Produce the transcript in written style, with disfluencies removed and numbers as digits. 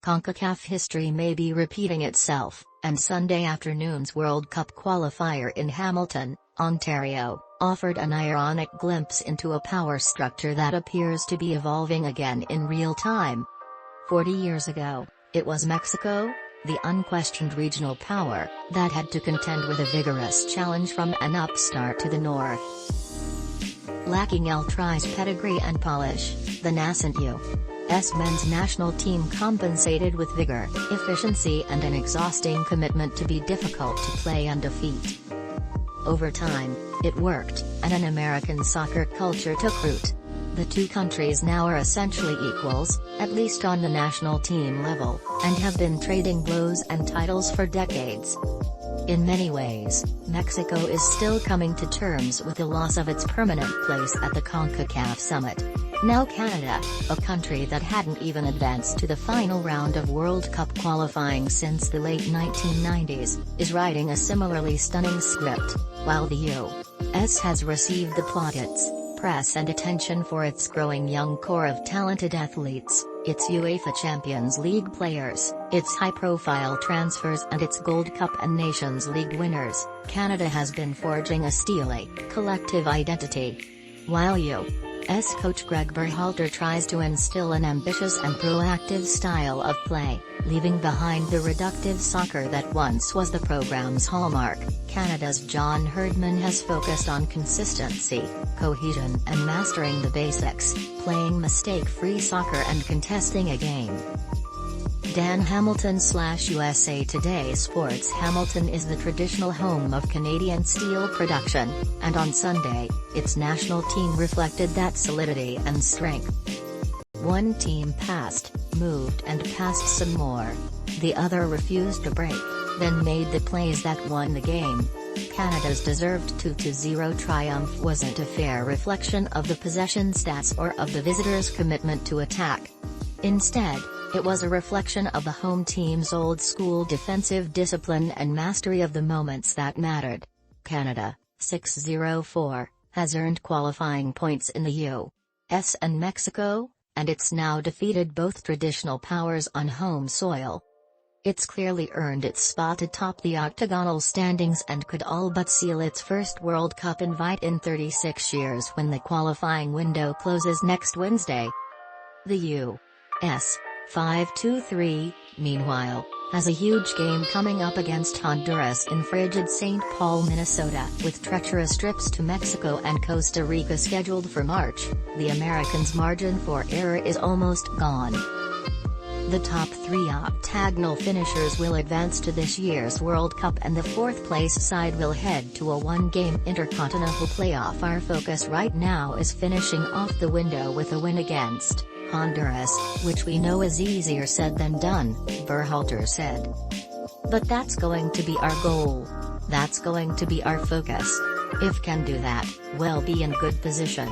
CONCACAF history may be repeating itself, and Sunday afternoon's World Cup qualifier in Hamilton, Ontario, offered an ironic glimpse into a power structure that appears to be evolving again in real time. 40 years ago, it was Mexico, the unquestioned regional power, that had to contend with a vigorous challenge from an upstart to the north. Lacking El Tri's pedigree and polish, the nascent U.S. men's national team compensated with vigor, efficiency and an exhausting commitment to be difficult to play and defeat. Over time, it worked, and an American soccer culture took root. The two countries now are essentially equals, at least on the national team level, and have been trading blows and titles for decades. In many ways, Mexico is still coming to terms with the loss of its permanent place at the Concacaf summit. Now Canada, a country that hadn't even advanced to the final round of World Cup qualifying since the late 1990s, is writing a similarly stunning script, while the U.S. has received the plaudits, press and attention for its growing young core of talented athletes, its UEFA Champions League players, its high-profile transfers and its Gold Cup and Nations League winners. Canada has been forging a steely, collective identity. While U.S. coach Gregg Berhalter tries to instill an ambitious and proactive style of play, leaving behind the reductive soccer that once was the program's hallmark, Canada's John Herdman has focused on consistency, cohesion and mastering the basics, playing mistake-free soccer and contesting a game. Dan Hamilton/USA Today SportsHamilton is the traditional home of Canadian steel production, and on Sunday, its national team reflected that solidity and strength. One team passed, moved and passed some more. The other refused to break, then made the plays that won the game. Canada's deserved 2-0 triumph wasn't a fair reflection of the possession stats or of the visitors' commitment to attack. Instead, it was a reflection of the home team's old-school defensive discipline and mastery of the moments that mattered. Canada, 6-0-4, has earned qualifying points in the U.S. and Mexico, and it's now defeated both traditional powers on home soil. It's clearly earned its spot atop the Octagonal standings and could all but seal its first World Cup invite in 36 years when the qualifying window closes next Wednesday. The U.S. 5-2-3, meanwhile, has a huge game coming up against Honduras in frigid St. Paul, Minnesota. With treacherous trips to Mexico and Costa Rica scheduled for March, the Americans' margin for error is almost gone. The top three octagonal finishers will advance to this year's World Cup and the fourth-place side will head to a one-game intercontinental playoff. Our focus right now is finishing off the window with a win against Honduras, which we know is easier said than done, Berhalter said. But that's going to be our goal. That's going to be our focus. If can do that, we'll be in good position.